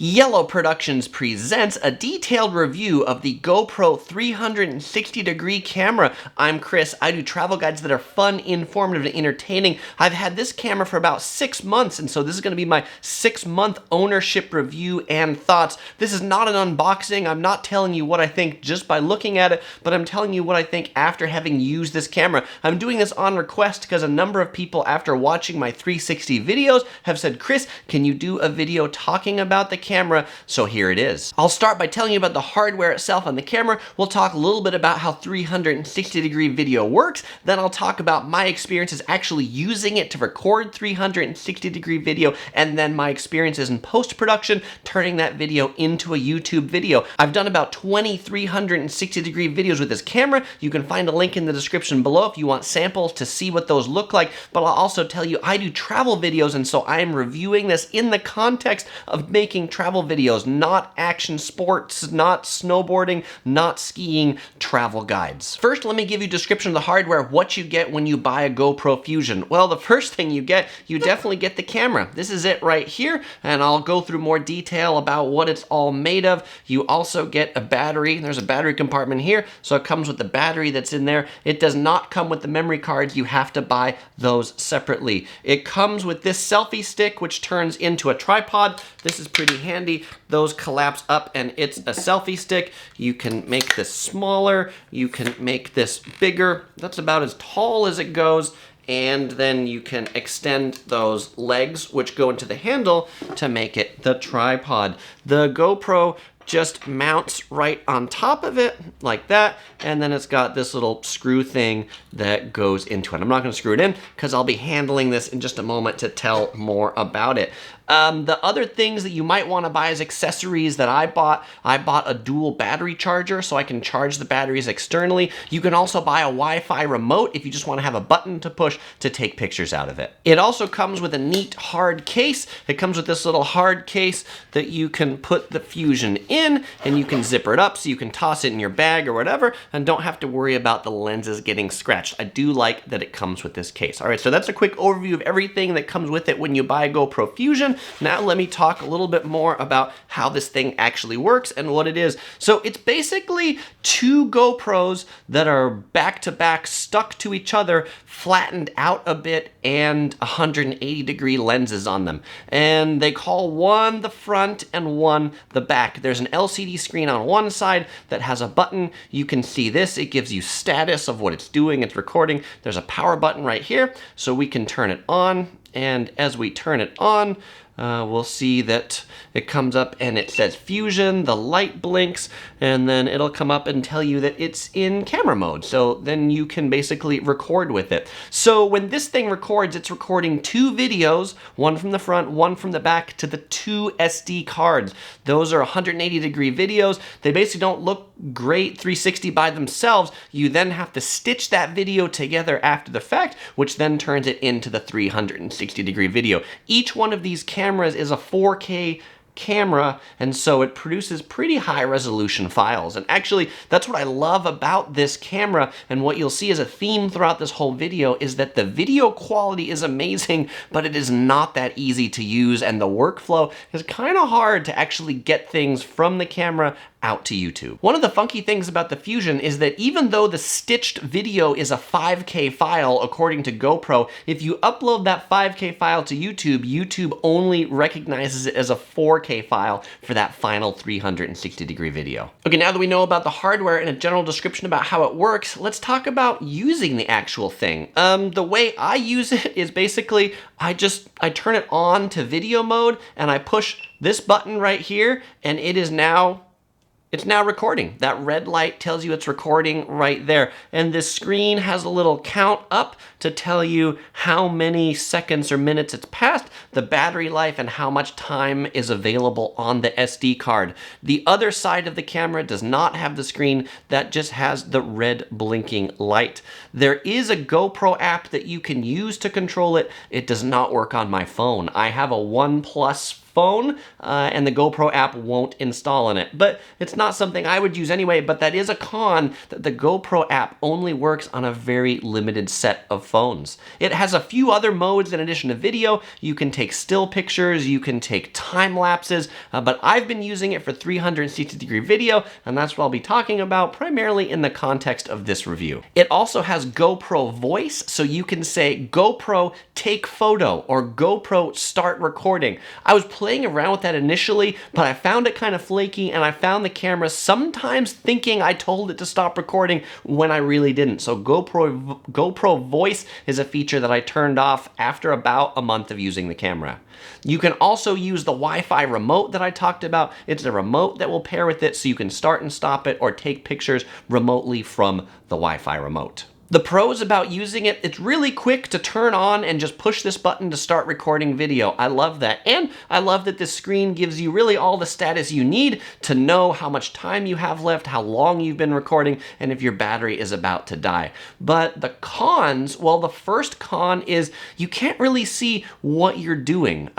Yellow Productions presents a detailed review of the GoPro 360-degree camera. I'm Chris. I do travel guides that are fun, informative, and entertaining. I've had this camera for about 6 months, and so this is going to be my 6-month ownership review and thoughts. This is not an unboxing. I'm not telling you what I think just by looking at it, but I'm telling you what I think after having used this camera. I'm doing this on request because a number of people, after watching my 360 videos, have said, Chris, can you do a video talking about the camera? So here it is. I'll start by telling you about the hardware itself on the camera. We'll talk a little bit about how 360-degree video works. Then I'll talk about my experiences actually using it to record 360-degree video, and then my experiences in post-production turning that video into a YouTube video. I've done about 20 360-degree videos with this camera. You can find a link in the description below if you want samples to see what those look like, but I'll also tell you I do travel videos, and so I am reviewing this in the context of making travel videos, not action sports, not snowboarding, not skiing, travel guides. First, let me give you a description of the hardware, what you get when you buy a GoPro Fusion. Well, the first thing you definitely get the camera. This is it right here, and I'll go through more detail about what it's all made of. You also get a battery. There's a battery compartment here, so it comes with the battery that's in there. It does not come with the memory cards. You have to buy those separately. It comes with this selfie stick, which turns into a tripod. This is pretty handy. Those collapse up and it's a selfie stick. You can make this smaller. You can make this bigger. That's about as tall as it goes. And then you can extend those legs, which go into the handle, to make it the tripod. The GoPro just mounts right on top of it like that, and then it's got this little screw thing that goes into it. I'm not going to screw it in because I'll be handling this in just a moment to tell more about it. The other things that you might want to buy as accessories that I bought a dual battery charger so I can charge the batteries externally. You can also buy a Wi-Fi remote if you just want to have a button to push to take pictures out of it. It also comes with a neat hard case. It comes with this little hard case that you can put the Fusion in, and you can zipper it up so you can toss it in your bag or whatever and don't have to worry about the lenses getting scratched. I do like that it comes with this case. All right, so that's a quick overview of everything that comes with it when you buy a GoPro Fusion. Now let me talk a little bit more about how this thing actually works and what it is. So it's basically two GoPros that are back to back, stuck to each other, flattened out a bit, and 180-degree lenses on them. And they call one the front and one the back. There's an LCD screen on one side that has a button. You can see this. It gives you status of what it's doing. It's recording. There's a power button right here, so we can turn it on. And as we turn it on, we'll see that it comes up and it says Fusion, the light blinks, and then it'll come up and tell you that it's in camera mode. So then you can basically record with it. So when this thing records, it's recording two videos, one from the front, one from the back, to the two SD cards. Those are 180-degree videos. They basically don't look great 360 by themselves. You then have to stitch that video together after the fact, which then turns it into the 360-degree video. Each one of these cameras is a 4K camera, and so it produces pretty high resolution files. And actually, that's what I love about this camera, and what you'll see as a theme throughout this whole video is that the video quality is amazing, but it is not that easy to use, and the workflow is kind of hard to actually get things from the camera out to YouTube. One of the funky things about the Fusion is that even though the stitched video is a 5K file according to GoPro, if you upload that 5K file to YouTube, YouTube only recognizes it as a 4K file for that final 360-degree video. Okay, now that we know about the hardware and a general description about how it works, let's talk about using the actual thing. The way I use it is basically I turn it on to video mode and I push this button right here, and it's now recording. That red light tells you it's recording right there. And this screen has a little count up to tell you how many seconds or minutes it's passed, the battery life, and how much time is available on the SD card. The other side of the camera does not have the screen. That just has the red blinking light. There is a GoPro app that you can use to control it. It does not work on my phone. I have a OnePlus phone, and the GoPro app won't install on it. But it's not something I would use anyway, but that is a con, that the GoPro app only works on a very limited set of phones. It has a few other modes in addition to video. You can take still pictures, you can take time lapses, but I've been using it for 360-degree video, and that's what I'll be talking about primarily in the context of this review. It also has GoPro Voice, so you can say GoPro take photo or GoPro start recording. I was playing around with that initially, but I found it kind of flaky, and I found the camera sometimes thinking I told it to stop recording when I really didn't. So GoPro Voice is a feature that I turned off after about a month of using the camera. You can also use the Wi-Fi remote that I talked about. It's a remote that will pair with it, so you can start and stop it or take pictures remotely from the Wi-Fi remote. The pros about using it, it's really quick to turn on and just push this button to start recording video. I love that. And I love that this screen gives you really all the status you need to know how much time you have left, how long you've been recording, and if your battery is about to die. But the cons, well, the first con is you can't really see what you're doing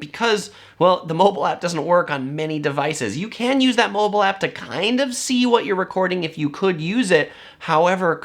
because, well, the mobile app doesn't work on many devices. You can use that mobile app to kind of see what you're recording if you could use it. However,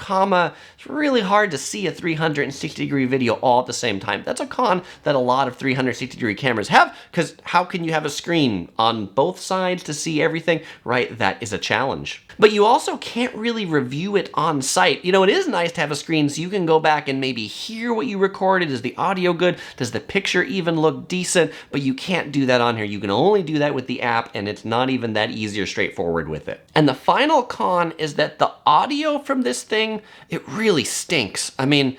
it's really hard to see a 360-degree video all at the same time. That's a con that a lot of 360-degree cameras have, because how can you have a screen on both sides to see everything, right? That is a challenge. But you also can't really review it on site. You know, it is nice to have a screen so you can go back and maybe hear what you recorded. Is the audio good? Does the picture even look decent? But you can't do that on here. You can only do that with the app, and it's not even that easy or straightforward with it. And the final con is that the audio from this thing, it really stinks. I mean,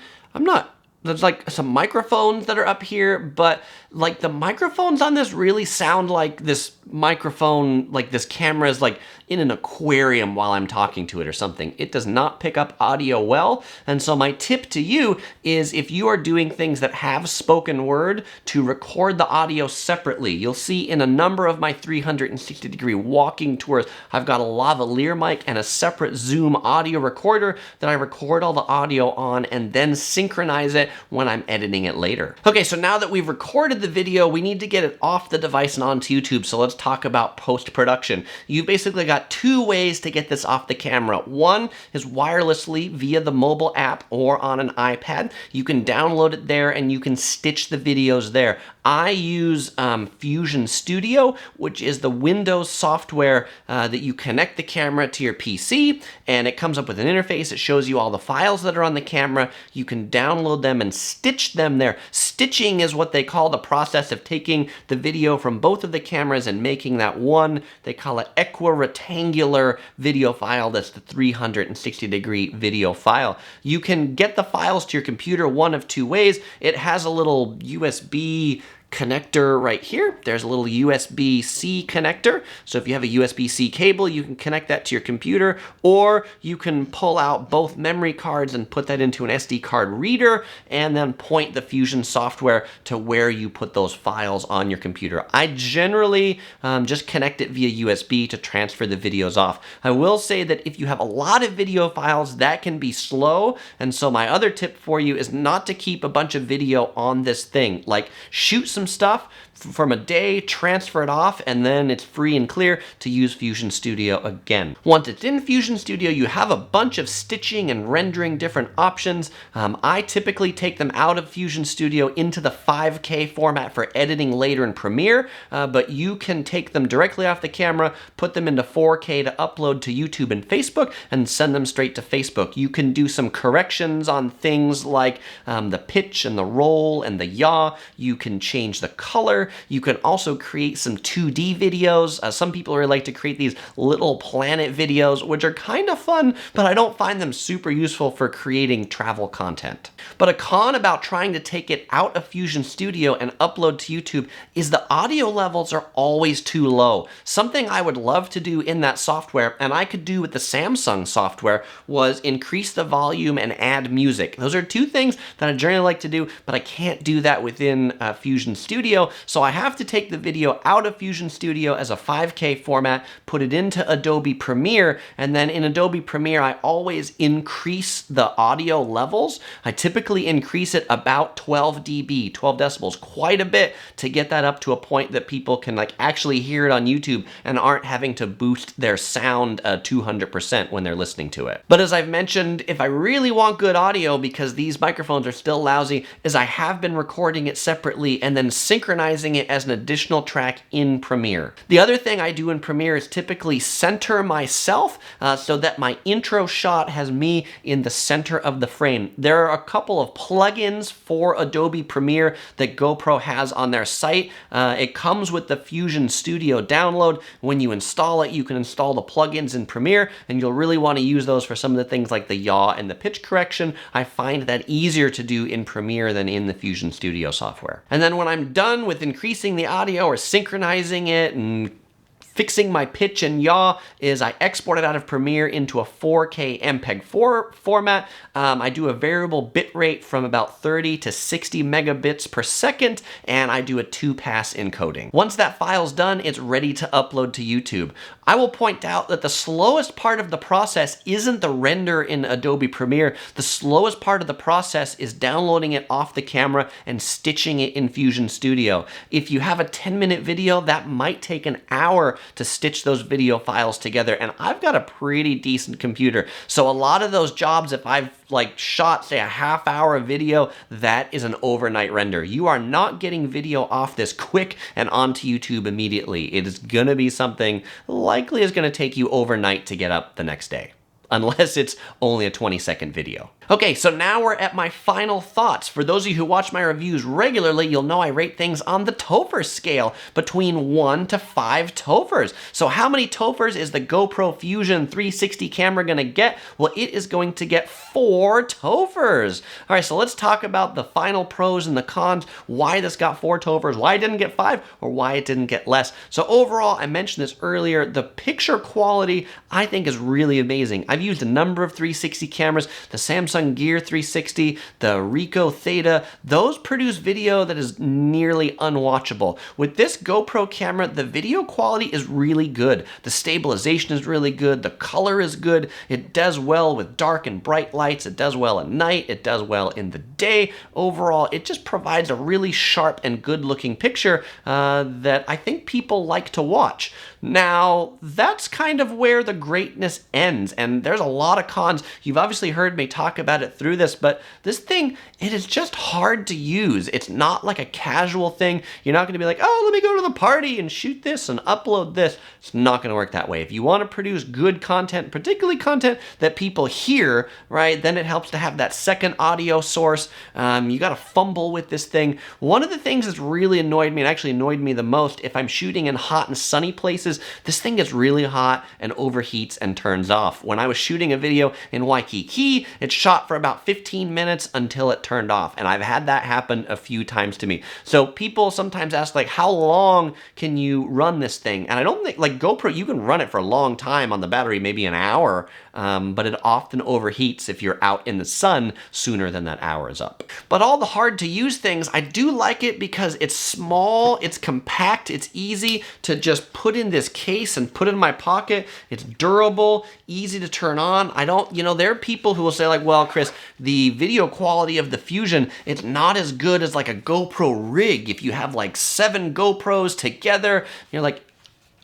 there's like some microphones that are up here, but like the microphones on this really sound like this microphone, like this camera is like in an aquarium while I'm talking to it or something. It does not pick up audio well. And so my tip to you is, if you are doing things that have spoken word, to record the audio separately. You'll see in a number of my 360-degree walking tours, I've got a lavalier mic and a separate Zoom audio recorder that I record all the audio on and then synchronize it when I'm editing it later. Okay, so now that we've recorded the video, we need to get it off the device and onto YouTube. So let's talk about post-production. You basically got two ways to get this off the camera. One is wirelessly via the mobile app or on an iPad. You can download it there and you can stitch the videos there. I use Fusion Studio, which is the Windows software that you connect the camera to your PC, and it comes up with an interface. It shows you all the files that are on the camera. You can download them and stitch them there. Stitching is what they call the process of taking the video from both of the cameras and making that one, they call it equirectangular video file. That's the 360-degree video file. You can get the files to your computer one of two ways. It has a little USB connector right here. There's a little USB-C connector. So if you have a USB-C cable, you can connect that to your computer, or you can pull out both memory cards and put that into an SD card reader and then point the Fusion software to where you put those files on your computer. I generally just connect it via USB to transfer the videos off. I will say that if you have a lot of video files, that can be slow. And so my other tip for you is not to keep a bunch of video on this thing. Like, shoot some stuff from a day, transfer it off, and then it's free and clear to use Fusion Studio again. Once it's in Fusion Studio, you have a bunch of stitching and rendering different options. I typically take them out of Fusion Studio into the 5K format for editing later in Premiere, but you can take them directly off the camera, put them into 4K to upload to YouTube and Facebook, and send them straight to Facebook. You can do some corrections on things like the pitch and the roll and the yaw. You can change the color. You can also create some 2D videos. Some people really like to create these little planet videos, which are kind of fun, but I don't find them super useful for creating travel content. But a con about trying to take it out of Fusion Studio and upload to YouTube is the audio levels are always too low. Something I would love to do in that software, and I could do with the Samsung software, was increase the volume and add music. Those are two things that I generally like to do, but I can't do that within Fusion Studio. So So I have to take the video out of Fusion Studio as a 5K format, put it into Adobe Premiere, and then in Adobe Premiere, I always increase the audio levels. I typically increase it about 12 dB, 12 decibels, quite a bit to get that up to a point that people can like actually hear it on YouTube and aren't having to boost their sound 200% when they're listening to it. But as I've mentioned, if I really want good audio, because these microphones are still lousy, is I have been recording it separately and then synchronizing it as an additional track in Premiere. The other thing I do in Premiere is typically center myself so that my intro shot has me in the center of the frame. There are a couple of plugins for Adobe Premiere that GoPro has on their site. It comes with the Fusion Studio download. When you install it, you can install the plugins in Premiere, and you'll really want to use those for some of the things like the yaw and the pitch correction. I find that easier to do in Premiere than in the Fusion Studio software. And then when I'm done with increasing the audio or synchronizing it and fixing my pitch and yaw, is I export it out of Premiere into a 4K MPEG-4 format. I do a variable bit rate from about 30 to 60 megabits per second, and I do a 2-pass encoding. Once that file's done, it's ready to upload to YouTube. I will point out that the slowest part of the process isn't the render in Adobe Premiere. The slowest part of the process is downloading it off the camera and stitching it in Fusion Studio. If you have a 10-minute video, that might take an hour to stitch those video files together, and I've got a pretty decent computer. So a lot of those jobs, if I've like shot, say, a half-hour video, that is an overnight render. You are not getting video off this quick and onto YouTube immediately. It is gonna be something likely is gonna take you overnight to get up the next day, unless it's only a 20-second video. Okay, so now we're at my final thoughts. For those of you who watch my reviews regularly, you'll know I rate things on the Topher scale, between 1 to 5 Tophers. So how many Tophers is the GoPro Fusion 360 camera gonna get? Well, it is going to get 4 Tophers. All right, so let's talk about the final pros and the cons, why this got 4 Tophers, why it didn't get 5, or why it didn't get less. So overall, I mentioned this earlier, the picture quality I think is really amazing. I've used a number of 360 cameras, the Samsung Gear 360, the Ricoh Theta. Those produce video that is nearly unwatchable. With this GoPro camera, the video quality is really good. The stabilization is really good. The color is good. It does well with dark and bright lights. It does well at night. It does well in the day. Overall, it just provides a really sharp and good looking picture that I think people like to watch. Now, that's kind of where the greatness ends, and there's a lot of cons. You've obviously heard me talk about it through this, but this thing, it is just hard to use. It's not like a casual thing. You're not going to be like, oh, let me go to the party and shoot this and upload this. It's not going to work that way. If you want to produce good content, particularly content that people hear, right, then it helps to have that second audio source. You got to fumble with this thing. One of the things that's really annoyed me, and actually annoyed me the most, if I'm shooting in hot and sunny places, this thing gets really hot and overheats and turns off. When I was shooting a video in Waikiki, it shot for about 15 minutes until it turned off, and I've had that happen a few times to me. So people sometimes ask, like, how long can you run this thing? And I don't think, like GoPro, you can run it for a long time on the battery, maybe an hour, but it often overheats if you're out in the sun sooner than that hour is up. But all the hard to use things, I do like it because it's small, it's compact, it's easy to just put in this case and put in my pocket. It's durable, easy to turn on. I don't, you know, there are people who will say like, well, Chris, the video quality of the Fusion, it's not as good as like a GoPro rig. If you have like 7 GoPros together, you're like,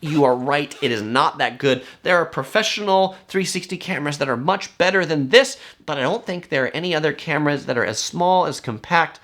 you are right, it is not that good. There are professional 360 cameras that are much better than this, but I don't think there are any other cameras that are as small, as compact,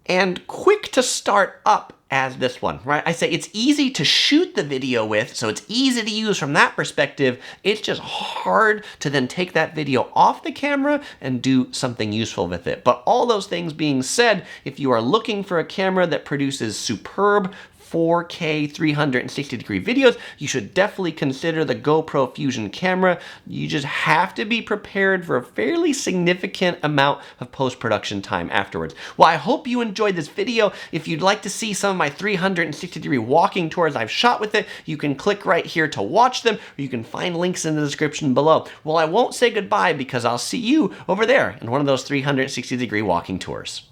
and quick to start up as this one, right? I say it's easy to shoot the video with, so it's easy to use from that perspective. It's just hard to then take that video off the camera and do something useful with it. But all those things being said, if you are looking for a camera that produces superb 4K 360-degree videos, you should definitely consider the GoPro Fusion camera. You just have to be prepared for a fairly significant amount of post-production time afterwards. Well, I hope you enjoyed this video. If you'd like to see some of my 360-degree walking tours I've shot with it, you can click right here to watch them, or you can find links in the description below. Well, I won't say goodbye because I'll see you over there in one of those 360-degree walking tours.